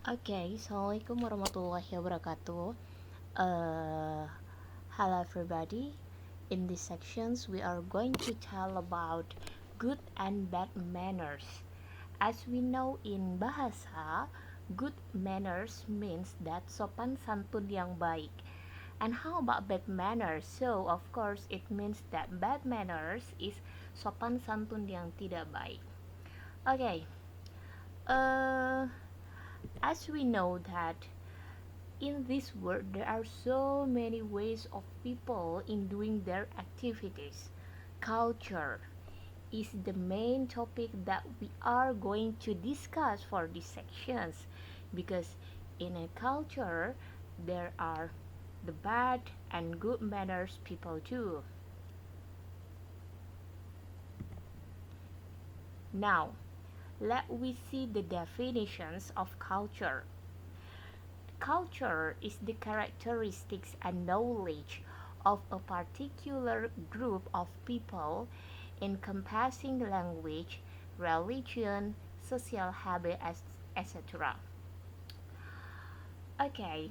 Assalamualaikum warahmatullahi wabarakatuh. Uh, Hello everybody. In these sections, we are going to tell about good and bad manners. As we know in bahasa, good manners means that sopan santun yang baik. And how about bad manners? So, of course, it means that bad manners is sopan santun yang tidak baik. Okay. Uh, as we know that in this world there are so many ways of people in doing their activities. Culture is the main topic that we are going to discuss for these sections, because in a culture there are the bad and good manners people do. Now, let we see the definitions of culture. Culture is the characteristics and knowledge of a particular group of people, encompassing language, religion, social habit, etc. Okay,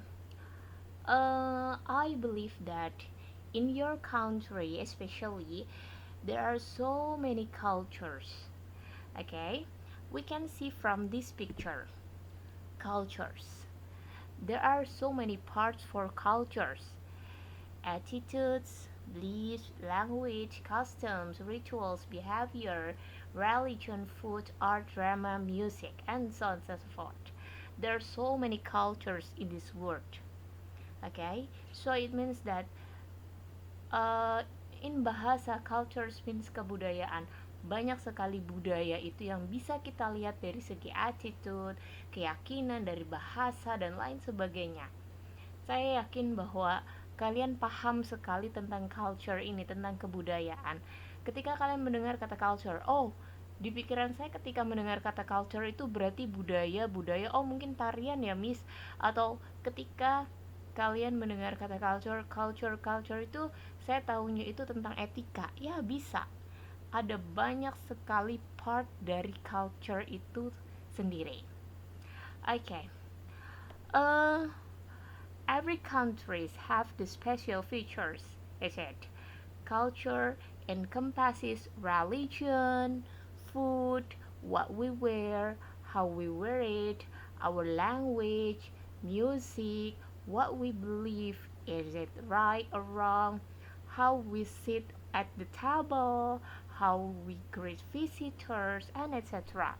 I believe that in your country, especially, there are so many cultures. Okay, we can see from this picture cultures. There are so many parts for cultures: attitudes, beliefs, language, customs, rituals, behavior, religion, food, art, drama, music, and so on and so forth. There are so many cultures in this world. Okay, so it means that uh, in bahasa cultures means kebudayaan. Banyak sekali budaya itu yang bisa kita lihat dari segi attitude, keyakinan, dari bahasa, dan lain sebagainya. Saya yakin bahwa kalian paham sekali tentang culture ini, tentang kebudayaan. Ketika kalian mendengar kata culture, oh, di pikiran saya ketika mendengar kata culture itu berarti budaya, oh mungkin tarian ya miss. Atau ketika kalian mendengar kata culture itu saya tahunya itu tentang etika. Ya bisa, ada banyak sekali part dari culture itu sendiri. Okay. uh, Every countries have the special features, is it? Culture encompasses religion, food, what we wear, how we wear it, our language, music, what we believe, is it right or wrong, how we sit at the table, how we greet visitors, and etc.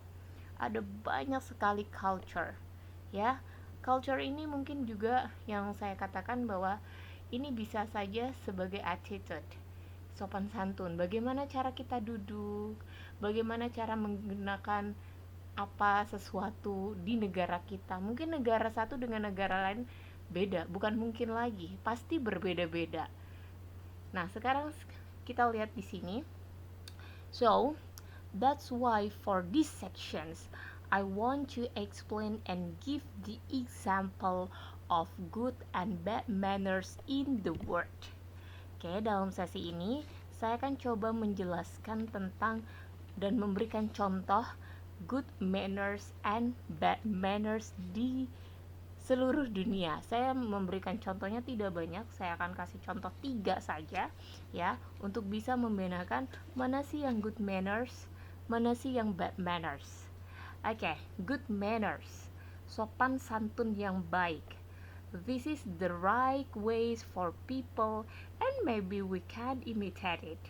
Ada banyak sekali culture, ya. Culture ini mungkin juga yang saya katakan bahwa ini bisa saja sebagai attitude, sopan santun, bagaimana cara kita duduk, bagaimana cara menggunakan apa sesuatu di negara kita. Mungkin negara satu dengan negara lain beda, bukan mungkin lagi, pasti berbeda-beda. Nah, sekarang kita lihat di sini. So, that's why for these sections I want to explain and give the example of good and bad manners in the world. Oke, dalam sesi ini saya akan coba menjelaskan tentang dan memberikan contoh good manners and bad manners di seluruh dunia. Saya memberikan contohnya tidak banyak, saya akan kasih contoh 3 saja ya, untuk bisa membedakan mana sih yang good manners, mana sih yang bad manners. Oke, good manners, sopan santun yang baik. This is the right ways for people and maybe we can imitate it.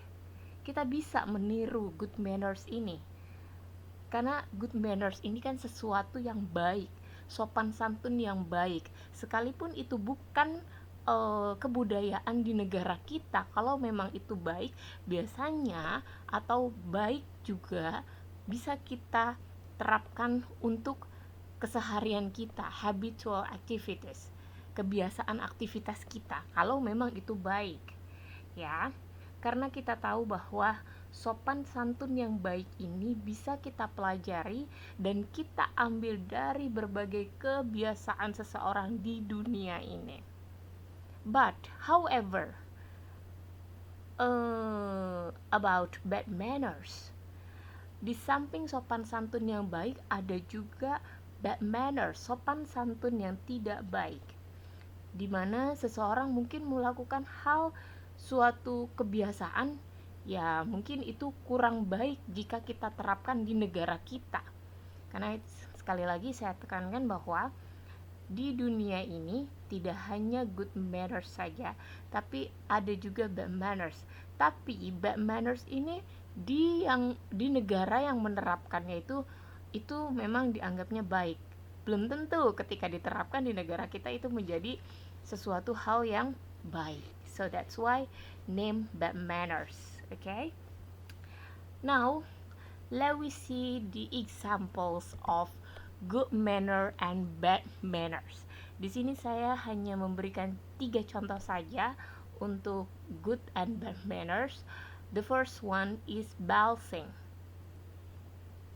Kita bisa meniru good manners ini. Karena good manners ini kan sesuatu yang baik, sopan santun yang baik. Sekalipun itu bukan kebudayaan di negara kita, kalau memang itu baik, biasanya atau baik juga bisa kita terapkan untuk keseharian kita, habitual activities, kebiasaan aktivitas kita, kalau memang itu baik, ya. Karena kita tahu bahwa sopan santun yang baik ini bisa kita pelajari dan kita ambil dari berbagai kebiasaan seseorang di dunia ini. But, however, about bad manners, di samping sopan santun yang baik, ada juga bad manners, sopan santun yang tidak baik, di mana seseorang mungkin melakukan hal suatu kebiasaan ya mungkin itu kurang baik jika kita terapkan di negara kita. Karena sekali lagi saya tekankan bahwa di dunia ini tidak hanya good manners saja, tapi ada juga bad manners. Tapi bad manners ini di negara yang menerapkannya itu memang dianggapnya baik. Belum tentu ketika diterapkan di negara kita itu menjadi sesuatu hal yang baik. So that's why name bad manners. Okay? Now, let we see the examples of good manner and bad manners. Di sini saya hanya memberikan 3 contoh saja untuk good and bad manners. The first one is balsing.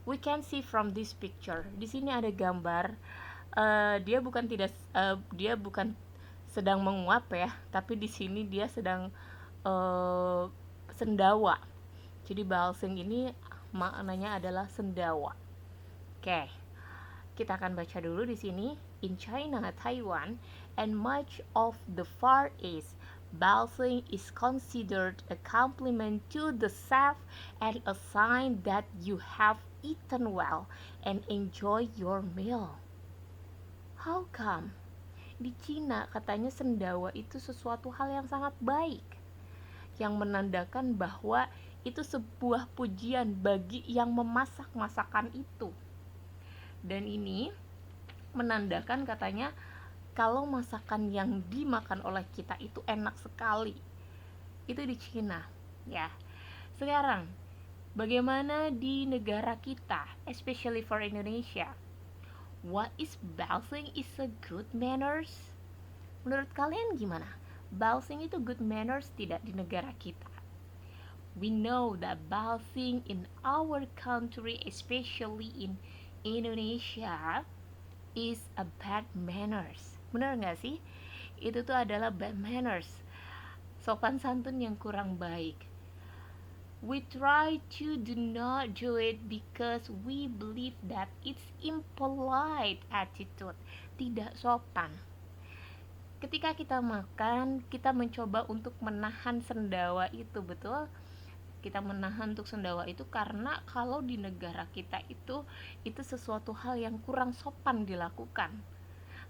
We can see from this picture. Di sini ada gambar. Dia bukan sedang menguap ya, tapi di sini dia sedang sendawa. Jadi balsing ini maknanya adalah sendawa. Oke. Kita akan baca dulu di sini. In China, Taiwan, and much of the Far East, balsing is considered a compliment to the chef and a sign that you have eaten well and enjoy your meal. How come? Di Cina katanya sendawa itu sesuatu hal yang sangat baik, yang menandakan bahwa itu sebuah pujian bagi yang memasak masakan itu. Dan ini menandakan katanya kalau masakan yang dimakan oleh kita itu enak sekali. Itu di Cina, ya. Sekarang, bagaimana di negara kita, especially for Indonesia? What is balsing is a good manners? Menurut kalian gimana? Balsing itu good manners tidak di negara kita? We know that balsing in our country, especially in Indonesia, is a bad manners. Benar nggak sih? Itu tuh adalah bad manners, sopan santun yang kurang baik. We try to do not do it because we believe that it's impolite attitude, tidak sopan. Ketika kita makan, kita mencoba untuk menahan sendawa itu, betul? Kita menahan untuk sendawa itu karena kalau di negara kita itu sesuatu hal yang kurang sopan dilakukan.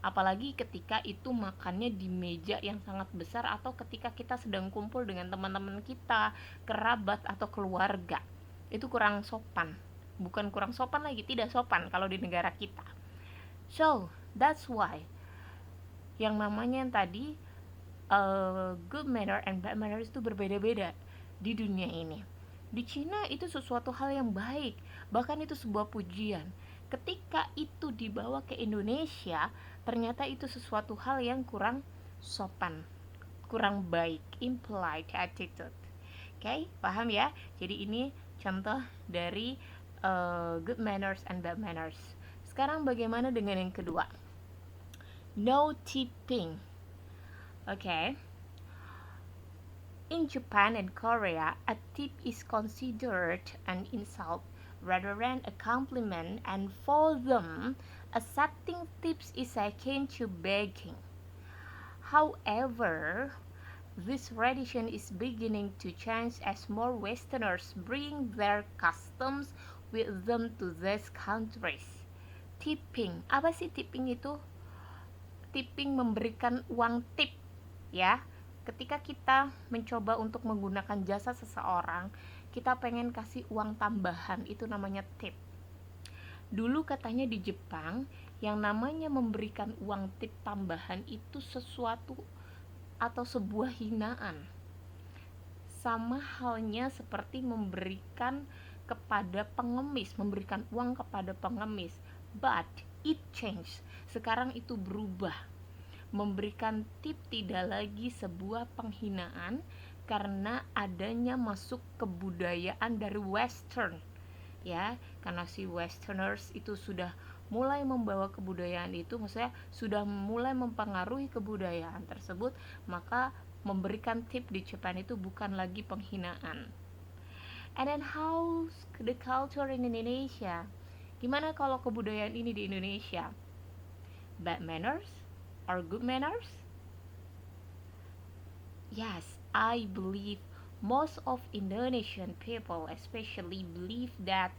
Apalagi ketika itu makannya di meja yang sangat besar atau ketika kita sedang kumpul dengan teman-teman kita, kerabat atau keluarga. Itu kurang sopan. Bukan kurang sopan lagi, tidak sopan kalau di negara kita. So, that's why yang namanya tadi good manner and bad manners itu berbeda-beda di dunia ini. Di Cina itu sesuatu hal yang baik, bahkan itu sebuah pujian. Ketika itu dibawa ke Indonesia, ternyata itu sesuatu hal yang kurang sopan, kurang baik, impolite attitude. Oke, paham ya? Jadi ini contoh dari good manners and bad manners. Sekarang bagaimana dengan yang kedua? No tipping. Okay. In Japan and Korea, a tip is considered an insult rather than a compliment, and for them, accepting tips is akin to begging. However, this tradition is beginning to change as more Westerners bring their customs with them to these countries. Tipping, apa sih tipping itu? Tipping memberikan uang tip, ya. Ketika kita mencoba untuk menggunakan jasa seseorang, kita pengen kasih uang tambahan, itu namanya tip. Dulu katanya di Jepang, yang namanya memberikan uang tip tambahan itu sesuatu atau sebuah hinaan. Sama halnya seperti memberikan kepada pengemis, memberikan uang kepada pengemis. But it changed. Sekarang itu berubah. Memberikan tip tidak lagi sebuah penghinaan karena adanya masuk kebudayaan dari Western, ya, karena si Westerners itu sudah mulai membawa kebudayaan itu, maksudnya sudah mulai mempengaruhi kebudayaan tersebut, maka memberikan tip di Jepang itu bukan lagi penghinaan. And then how's the culture in Indonesia? Gimana kalau kebudayaan ini di Indonesia? Bad manners or good manners? Yes, I believe most of Indonesian people especially believe that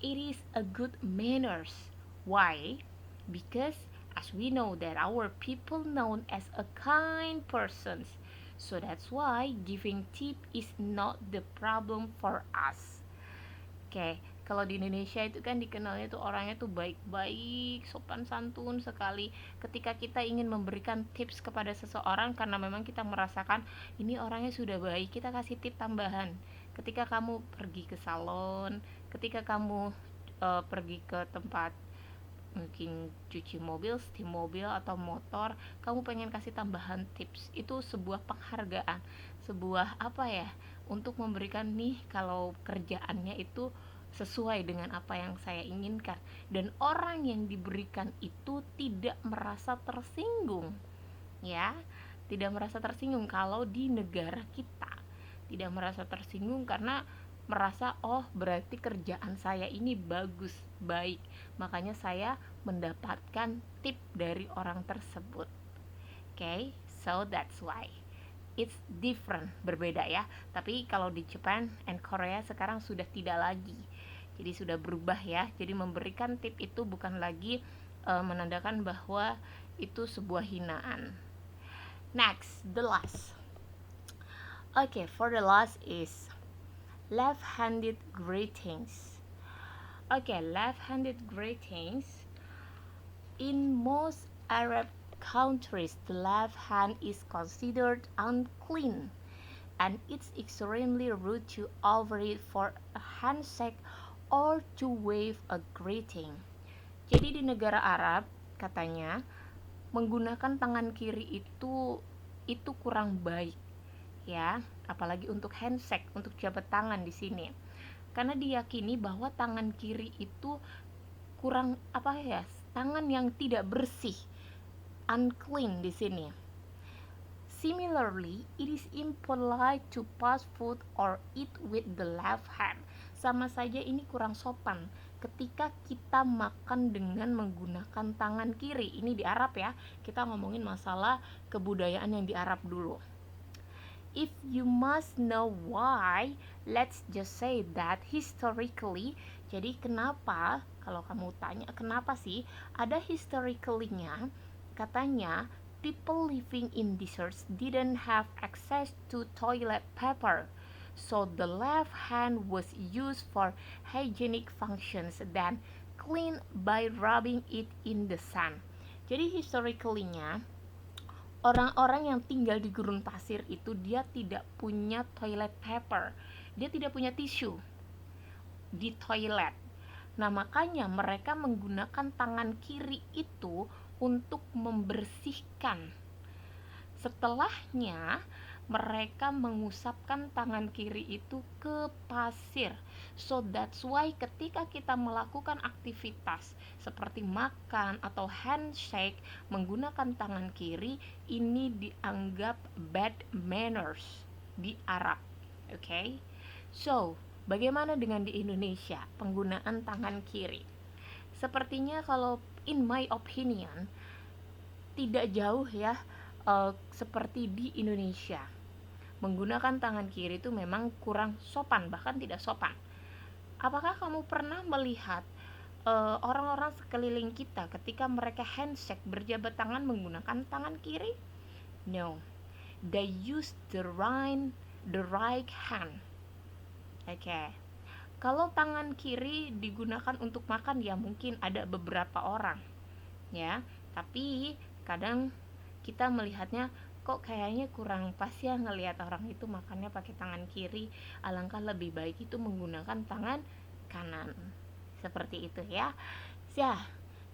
it is a good manners. Why? Because as we know that our people known as a kind persons. So that's why giving tip is not the problem for us. Oke, kalau di Indonesia itu kan dikenalnya tuh orangnya tuh baik-baik, sopan santun sekali. Ketika kita ingin memberikan tips kepada seseorang karena memang kita merasakan ini orangnya sudah baik, kita kasih tip tambahan. Ketika kamu pergi ke salon, ketika kamu pergi ke tempat mungkin cuci mobil, steam mobil atau motor, kamu pengen kasih tambahan tips, itu sebuah penghargaan, sebuah apa ya, untuk memberikan nih kalau kerjaannya itu sesuai dengan apa yang saya inginkan, dan orang yang diberikan itu tidak merasa tersinggung, ya, tidak merasa tersinggung. Kalau di negara kita tidak merasa tersinggung karena merasa oh berarti kerjaan saya ini bagus, baik, makanya saya mendapatkan tip dari orang tersebut. Okay, so that's why it's different, berbeda ya. Tapi kalau di Japan and Korea sekarang sudah tidak lagi, jadi sudah berubah ya. Jadi memberikan tip itu bukan lagi menandakan bahwa itu sebuah hinaan. Next, the last. Okay, for the last is left-handed greetings. Okay, left-handed greetings. In most Arab countries, the left hand is considered unclean, and it's extremely rude to offer it for a handshake or to wave a greeting. Jadi di negara Arab katanya menggunakan tangan kiri itu kurang baik, ya, apalagi untuk handshake, untuk jabat tangan di sini, karena diyakini bahwa tangan kiri itu kurang apa ya, tangan yang tidak bersih, unclean di sini. Similarly, it is impolite to pass food or eat with the left hand. Sama saja ini kurang sopan ketika kita makan dengan menggunakan tangan kiri. Ini di Arab ya, kita ngomongin masalah kebudayaan yang di Arab dulu. If you must know why, let's just say that historically. Jadi kenapa, kalau kamu tanya kenapa sih, ada historically-nya, katanya people living in deserts didn't have access to toilet paper. So the left hand was used for hygienic functions, then cleaned by rubbing it in the sun. Jadi historically-nya, orang-orang yang tinggal di gurun pasir itu dia tidak punya toilet paper, dia tidak punya tisu di toilet. Nah, makanya mereka menggunakan tangan kiri itu untuk membersihkan. Setelahnya mereka mengusapkan tangan kiri itu ke pasir. So that's why ketika kita melakukan aktivitas seperti makan atau handshake menggunakan tangan kiri, ini dianggap bad manners di Arab. Okay? So, bagaimana dengan di Indonesia penggunaan tangan kiri? Sepertinya kalau in my opinion tidak jauh ya seperti di Indonesia. Menggunakan tangan kiri itu memang kurang sopan, bahkan tidak sopan. Apakah kamu pernah melihat orang-orang sekeliling kita ketika mereka handshake, berjabat tangan menggunakan tangan kiri? No, they use the right hand. Okay. Kalau tangan kiri digunakan untuk makan ya mungkin ada beberapa orang, ya. Tapi kadang kita melihatnya kok kayaknya kurang pas ya ngelihat orang itu makannya pakai tangan kiri, alangkah lebih baik itu menggunakan tangan kanan. Seperti itu ya.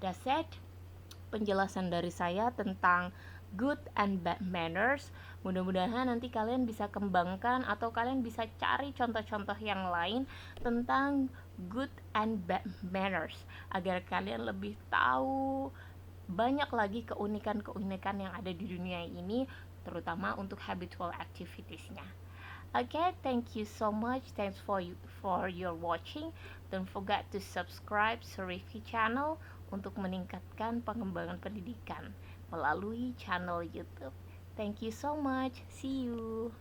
That's it. Penjelasan dari saya tentang good and bad manners. Mudah-mudahan nanti kalian bisa kembangkan atau kalian bisa cari contoh-contoh yang lain tentang good and bad manners agar kalian lebih tahu banyak lagi keunikan-keunikan yang ada di dunia ini, terutama untuk habitual activitiesnya. Okay, thank you so much. Thanks for your watching. Don't forget to subscribe Surifi channel untuk meningkatkan pengembangan pendidikan melalui channel YouTube. Thank you so much. See you.